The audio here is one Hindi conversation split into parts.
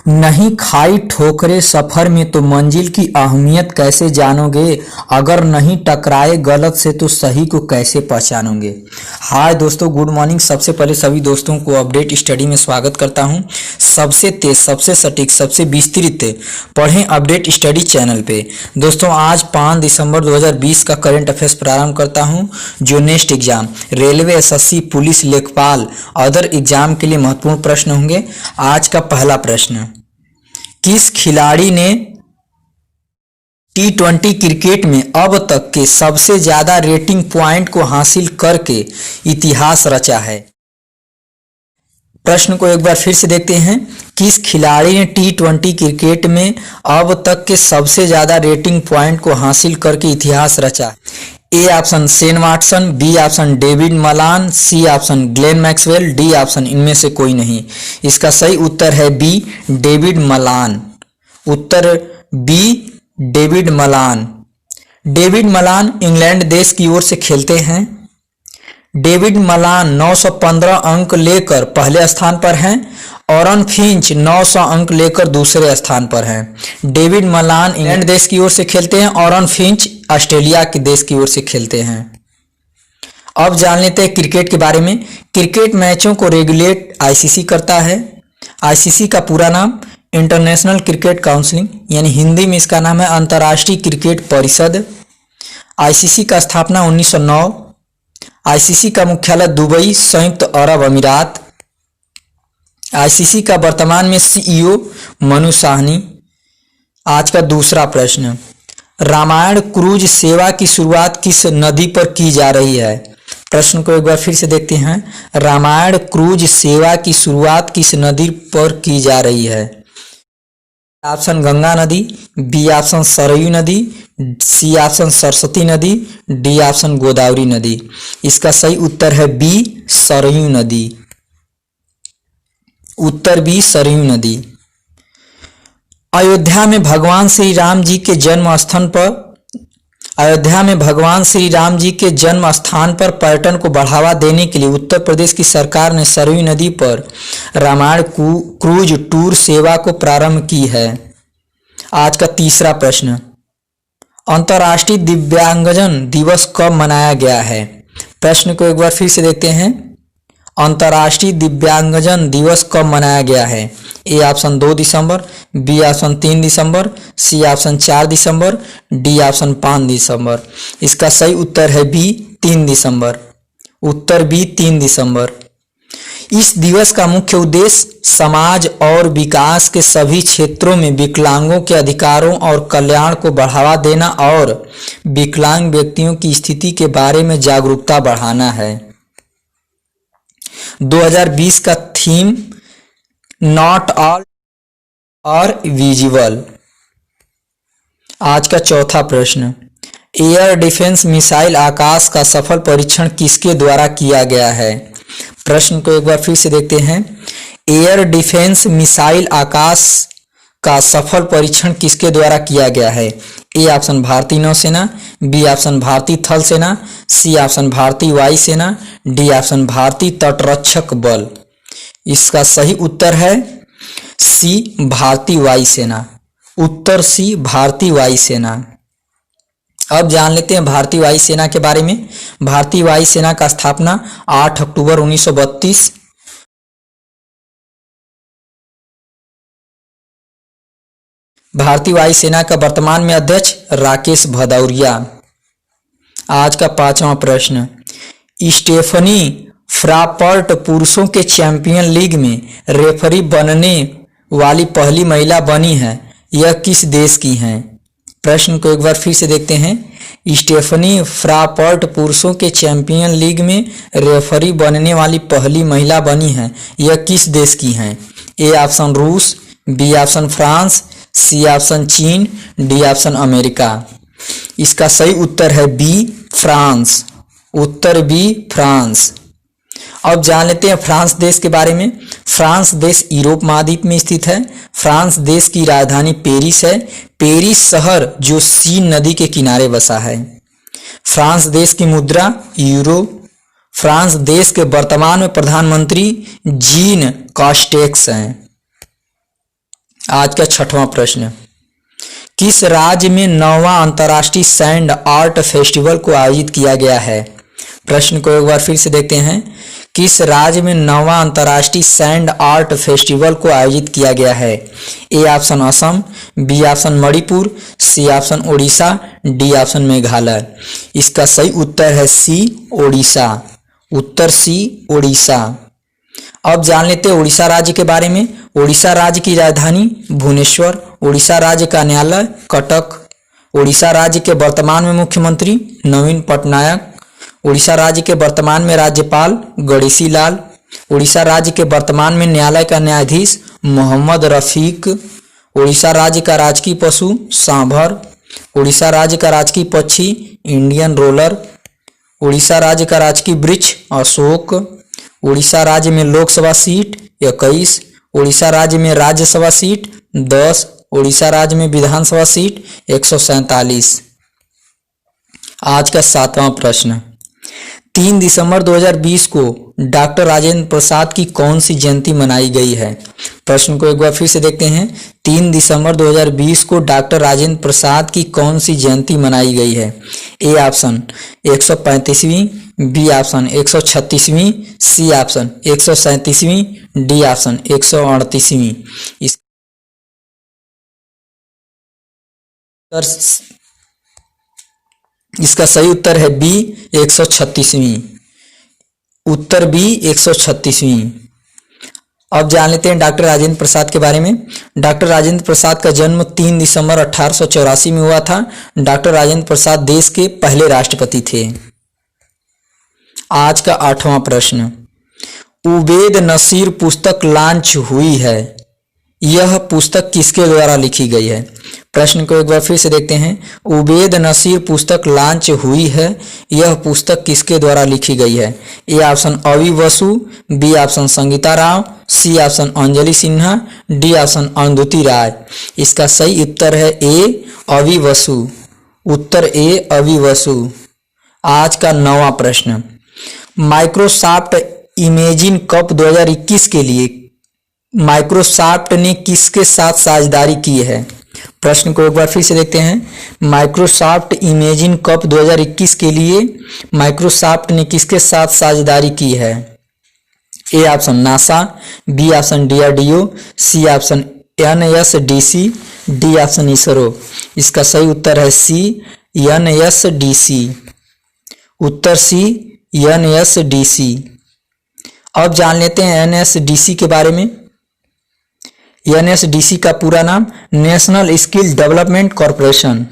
नहीं खाई ठोकरे सफर में तो मंजिल की अहमियत कैसे जानोगे। अगर नहीं टकराए गलत से तो सही को कैसे पहचानोगे। हाय दोस्तों, गुड मॉर्निंग। सबसे पहले सभी दोस्तों को अपडेट स्टडी में स्वागत करता हूं। सबसे तेज, सबसे सटीक, सबसे विस्तृत पढ़ें अपडेट स्टडी चैनल पे। दोस्तों आज 5 दिसंबर 2020 का करंट अफेयर्स प्रारंभ करता हूं, जो next exam railway, SSC, police, लेखपाल, अदर एग्जाम के लिए महत्वपूर्ण प्रश्न होंगे। आज का पहला प्रश्न, किस खिलाड़ी ने T20 क्रिकेट में अब तक के सबसे ज्यादा रेटिंग पॉइंट को हासिल करके इतिहास रचा है। प्रश्न को एक बार फिर से देखते हैं। किस खिलाड़ी ने T20 क्रिकेट में अब तक के सबसे ज्यादा रेटिंग पॉइंट को हासिल करके इतिहास रचा है। A option Shane Watson, B option David Malan, C option Glenn Maxwell, D option इनमें से कोई नहीं। इसका सही उत्तर है बी, डेविड मलान। उत्तर B, David Malan. David Malan England देश की ओर से खेलते हैं। डेविड मलान 915 अंक लेकर पहले स्थान पर हैं। ऑरन फिंच 900 अंक लेकर दूसरे स्थान पर हैं। डेविड मलान इंग्लैंड देश की ओर से खेलते हैं। ऑरन फिंच ऑस्ट्रेलिया के देश की ओर से खेलते हैं। अब जान लेते हैं क्रिकेट के बारे में। क्रिकेट मैचों को रेगुलेट आईसीसी करता है। आईसीसी का पूरा नाम इंटरनेशनल क्रिकेट काउंसिल, यानी हिंदी में इसका नाम है अंतर्राष्ट्रीय क्रिकेट परिषद। आईसीसी का स्थापना 1909। आईसीसी का मुख्यालय दुबई, संयुक्त अरब अमीरात। आईसीसी का वर्तमान में सीईओ मनु साहनी। आज का दूसरा प्रश्न, रामायण क्रूज सेवा की शुरुआत किस नदी पर की जा रही है। प्रश्न को एक बार फिर से देखते हैं। रामायण क्रूज सेवा की शुरुआत किस नदी पर की जा रही है। ऑप्शन गंगा नदी, बी ऑप्शन सरयू नदी, सी ऑप्शन सरस्वती नदी, डी ऑप्शन गोदावरी नदी। इसका सही उत्तर है बी, सरयू नदी। उत्तर बी, सरयू नदी। अयोध्या में भगवान श्री राम जी के जन्म स्थान पर पर्यटन को बढ़ावा देने के लिए उत्तर प्रदेश की सरकार ने सरयू नदी पर रामायण क्रूज टूर सेवा को प्रारंभ की है। आज का तीसरा प्रश्न, अंतर्राष्ट्रीय दिव्यांगजन दिवस कब मनाया गया है। प्रश्न को एक बार फिर से देखते हैं। अंतर्राष्ट्रीय दिव्यांगजन दिवस कब मनाया गया है। ए ऑप्शन 2 दिसंबर, बी ऑप्शन 3 दिसंबर, सी ऑप्शन 4 दिसंबर, डी ऑप्शन 5 दिसंबर। इसका सही उत्तर है बी, 3 दिसंबर। उत्तर बी, 3 दिसंबर। इस दिवस का मुख्य उद्देश्य समाज और विकास के सभी क्षेत्रों में विकलांगों के अधिकारों और कल्याण को बढ़ावा देना और विकलांग व्यक्तियों की स्थिति के बारे में जागरूकता बढ़ाना है। 2020 का थीम नॉट ऑल और विजिबल। आज का चौथा प्रश्न, एयर डिफेंस मिसाइल आकाश का सफल परीक्षण किसके द्वारा किया गया है। प्रश्न को एक बार फिर से देखते हैं। एयर डिफेंस मिसाइल आकाश का सफल परीक्षण किसके द्वारा किया गया है। ए ऑप्शन भारतीय नौसेना, बी ऑप्शन भारतीय थल सेना, सी ऑप्शन भारतीय वायु सेना, डी ऑप्शन भारतीय तटरक्षक बल। इसका सही उत्तर है सी, भारतीय वायु सेना। उत्तर सी, भारतीय वायु सेना। अब जान लेते हैं भारतीय वायु सेना के बारे में। भारतीय वायु सेना का स्थापना 8 अक्टूबर 1932। भारतीय वायु सेना का वर्तमान में अध्यक्ष राकेश भदौरिया। आज का पांचवा प्रश्न, स्टेफनी फ्रापर्ट पुरुषों के चैंपियन लीग में रेफरी बनने वाली पहली महिला बनी है। यह किस देश की हैं। प्रश्न को एक बार फिर से देखते हैं। स्टेफनी फ्रापर्ट पुरुषों के चैंपियन लीग में रेफरी बनने वाली पहली महिला बनी है। यह किस देश की हैं। ए ऑप्शन रूस, B option France, C option चीन, डी ऑप्शन अमेरिका। इसका सही उत्तर है बी, फ्रांस। उत्तर बी, फ्रांस। अब जान लेते हैं फ्रांस देश के बारे में। फ्रांस देश यूरोप महाद्वीप में स्थित है। फ्रांस देश की राजधानी पेरिस है। पेरिस शहर जो सीन नदी के किनारे बसा है। फ्रांस देश की मुद्रा यूरो। फ्रांस देश के वर्तमान में प्रधानमंत्री जीन कास्टेक्स हैं। आज का छठवां प्रश्न, किस राज्य में 9वां अंतर्राष्ट्रीय सैंड आर्ट फेस्टिवल को आयोजित किया गया है? प्रश्न को एक बार फिर से देखते हैं। किस राज्य में 9वां अंतर्राष्ट्रीय सैंड आर्ट फेस्टिवल को आयोजित किया गया है? A option Assam, B option Manipur, C option Orissa, D option Meghalaya. इसका सही उत्तर है सी उड़ीसा। उत्तर सी उड़ीसा। अब जान लेते हैं उड़ीसा राज्य के बारे में। उड़ीसा राज्य की राजधानी भुवनेश्वर, उड़ीसा राज्य का न्यायालय कटक, उड़ीसा राज्य के वर्तमान में मुख्यमंत्री नवीन पटनायक, उड़ीसा राज्य के वर्तमान में राज्यपाल गणेशी लाल, उड़ीसा राज्य के वर्तमान में न्यायालय का न्यायाधीश मोहम्मद रफीक, उड़ीसा राज्य का राजकीय पशु सांभर, उड़ीसा राज्य का राजकीय पक्षी इंडियन रोलर, उड़ीसा राज्य का राजकीय वृक्ष अशोक, उड़ीसा राज्य में लोकसभा सीट 21, उड़ीसा राज्य में राज्यसभा सीट 10, उड़ीसा राज्य में विधानसभा सीट 147। आज का सातवां प्रश्न, 3 दिसंबर 2020 को डॉक्टर राजेंद्र प्रसाद की कौन सी जयंती मनाई गई है? प्रश्न को एक बार फिर से देखते हैं। 3 दिसंबर 2020 को डॉक्टर राजेंद्र प्रसाद की कौन सी जयंती मनाई गई है? ए ऑप्शन 135वीं, बी ऑप्शन 136वीं, सी ऑप्शन 137वीं, डी ऑप्शन 138वीं। इसका सही उत्तर है बी 136वीं। उत्तर बी 136वीं। अब जान लेते हैं डॉक्टर राजेंद्र प्रसाद के बारे में। डॉक्टर राजेंद्र प्रसाद का जन्म 3 दिसंबर 1884 में हुआ था। डॉक्टर राजेंद्र प्रसाद देश के पहले राष्ट्रपति थे। आज का आठवां प्रश्न, उबैद नसीर पुस्तक लॉन्च हुई है, यह पुस्तक किसके द्वारा लिखी गई है? प्रश्न को एक बार फिर से देखते हैं। उबैद नसीर पुस्तक लॉन्च हुई है, यह पुस्तक किसके द्वारा लिखी गई है? A option Avi Basu, B option Sangeeta Rao, C option Anjali Sinha, D option Arundhati Roy. इसका सही उत्तर है ए अवि बसु। उत्तर ए अवि बसु। आज का 9वां प्रश्न, माइक्रोसॉफ्ट इमेजिन कप 2021 के लिए माइक्रोसॉफ्ट ने किसके साथ साझेदारी की है? प्रश्न को एक बार फिर से देखते हैं। माइक्रोसॉफ्ट इमेजिन कप 2021 के लिए माइक्रोसॉफ्ट ने किसके साथ साझेदारी की है? A option NASA, B option DRDO, C option NSDC, D option ISRO. इसका सही उत्तर है सी एनएसडीसी। उत्तर सी एनएसडीसी। अब जान लेते हैं एनएसडीसी के बारे में। एनएसडीसी का पूरा नाम national skill development corporation.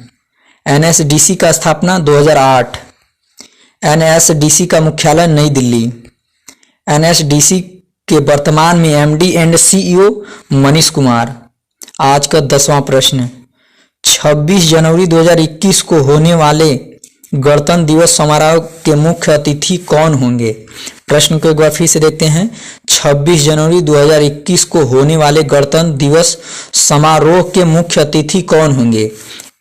NSDC का स्थापना 2008। एनएसडीसी का मुख्यालय नई दिल्ली। एनएसडीसी के वर्तमान में MD and CEO Manish Kumar. आज का 10वां प्रश्न, 26 जनवरी 2021 को होने वाले गणतंत्र दिवस समारोह के मुख्य अतिथि कौन होंगे? प्रश्न को एक बार फिर से देखते हैं। 26 जनवरी 2021 को होने वाले गणतंत्र दिवस समारोह के मुख्य अतिथि कौन होंगे?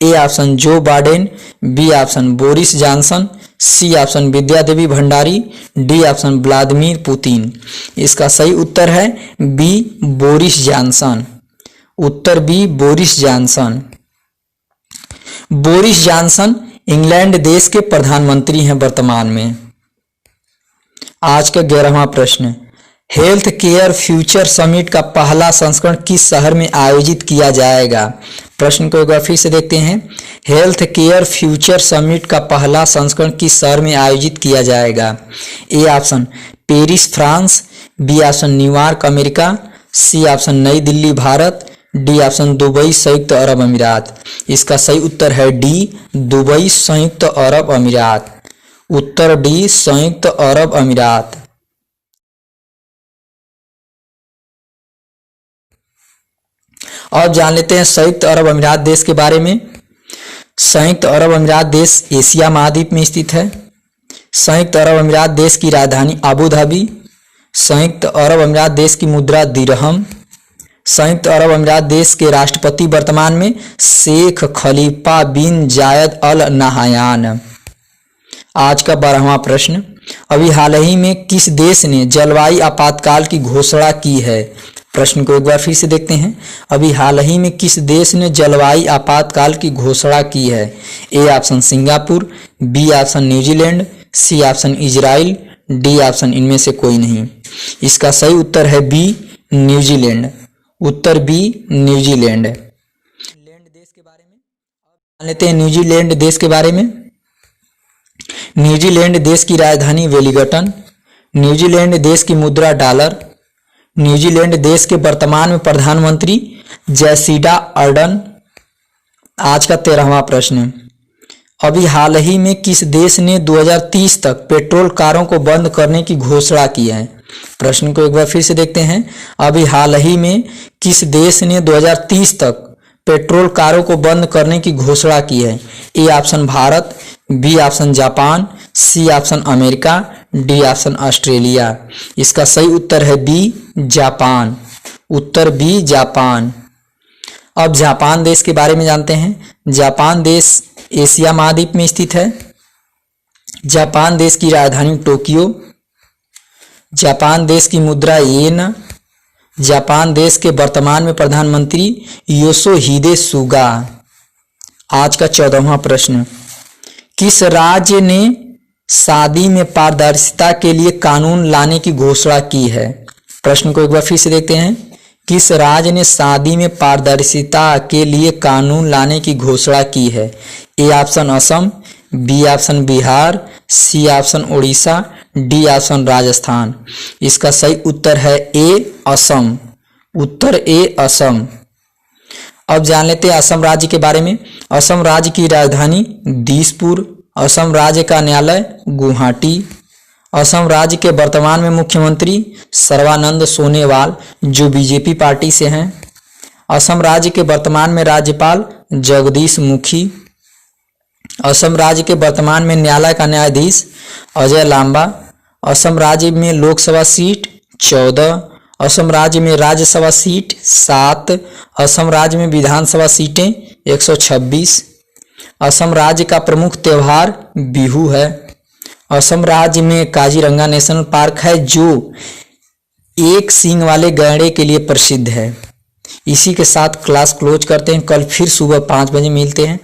A option Joe Biden, B option Boris Johnson, C option Vidya Devi Bhandari, D option Vladimir Putin. इसका सही उत्तर है बी बोरिस जॉनसन। उत्तर B Boris Johnson. Boris Johnson England देश के प्रधानमंत्री हैं वर्तमान में। आज का 11वां प्रश्न, हेल्थ केयर फ्यूचर समिट का पहला संस्करण किस शहर में आयोजित किया जाएगा? प्रश्न को एक बार फिर से देखते हैं। हेल्थ केयर फ्यूचर समिट का पहला संस्करण किस शहर में आयोजित किया जाएगा? A option Paris France, B option New York America, C option नई Delhi Bharat, D option Dubai संयुक्त अरब अमीरात। इसका सही उत्तर है डी दुबई संयुक्त अरब अमीरात। उत्तर डी संयुक्त अरब अमीरात। अब जान लेते हैं संयुक्त अरब अमीरात देश के बारे में। संयुक्त अरब अमीरात देश एशिया महाद्वीप में स्थित है। संयुक्त अरब अमीरात देश की राजधानी अबू धाबी। संयुक्त अरब अमीरात देश की मुद्रा दिरहम। संयुक्त अरब अमीरात देश के राष्ट्रपति वर्तमान में शेख खलीफा बिन जायद अल नहायान। आज का 12वां प्रश्न, अभी हाल ही में किस देश ने जलवायु आपातकाल की घोषणा की है? प्रश्न को एक बार फिर से देखते हैं। अभी हाल ही में किस देश ने जलवायु आपातकाल की घोषणा की है? A option Singapore, B option New Zealand, C option Israel, D option इनमें से कोई नहीं। इसका सही उत्तर है बी न्यूजीलैंड। उत्तर बी न्यूजीलैंड। देश के बारे में जान लेते हैं। न्यूजीलैंड देश के बारे में। न्यूजीलैंड देश की राजधानी वेलिंगटन। न्यूजीलैंड देश की मुद्रा डॉलर। न्यूजीलैंड देश के वर्तमान में प्रधानमंत्री जैसिडा अर्डन। आज का 13वां प्रश्न। अभी हाल ही में किस देश ने 2030 तक पेट्रोल कारों को बंद करने की घोषणा की है? प्रश्न को एक बार फिर से देखते हैं। अभी हाल ही में किस देश ने 2030 तक पेट्रोल कारों को बंद करने की घोषणा की है? A option Bharat, B option Japan, C option America, D option Australia. इसका सही उत्तर है बी जापान। उत्तर बी जापान। अब जापान देश के बारे में जानते हैं। जापान देश एशिया महाद्वीप में स्थित है। जापान देश की राजधानी टोक्यो। जापान देश की मुद्रा येन। जापान देश के वर्तमान में प्रधानमंत्री योशिहिदे सुगा। आज का 14वां प्रश्न। किस राज्य ने शादी में पारदर्शिता के लिए कानून लाने की घोषणा की है? प्रश्न को एक बार फिर से देखते हैं। किस राज्य ने शादी में पारदर्शिता के लिए कानून लाने की घोषणा की है? A option Assam, B option Bihar, C option Orissa, D option Rajasthan. इसका सही उत्तर है ए असम। उत्तर ए असम। अब जान लेते हैं असम राज्य के बारे में। असम राज्य की राजधानी दिसपुर। असम राज्य का न्यायालय गुवाहाटी। असम राज्य के वर्तमान में मुख्यमंत्री सर्बानंद सोनोवाल जो बीजेपी पार्टी से हैं। असम राज्य के वर्तमान में राज्यपाल जगदीश मुखी। असम राज्य के वर्तमान में न्यायालय का न्यायाधीश अजय लांबा। असम राज्य में लोकसभा सीट 14। असम राज्य में राज्यसभा सीट 7। असम राज्य में विधानसभा सीटें 126। असम राज्य का प्रमुख त्योहार बिहू है। असम राज्य में काजीरंगा नेशनल पार्क है जो एक सींग वाले गैंडे के लिए प्रसिद्ध है। इसी के साथ क्लास क्लोज करते हैं। कल फिर सुबह 5 बजे मिलते हैं।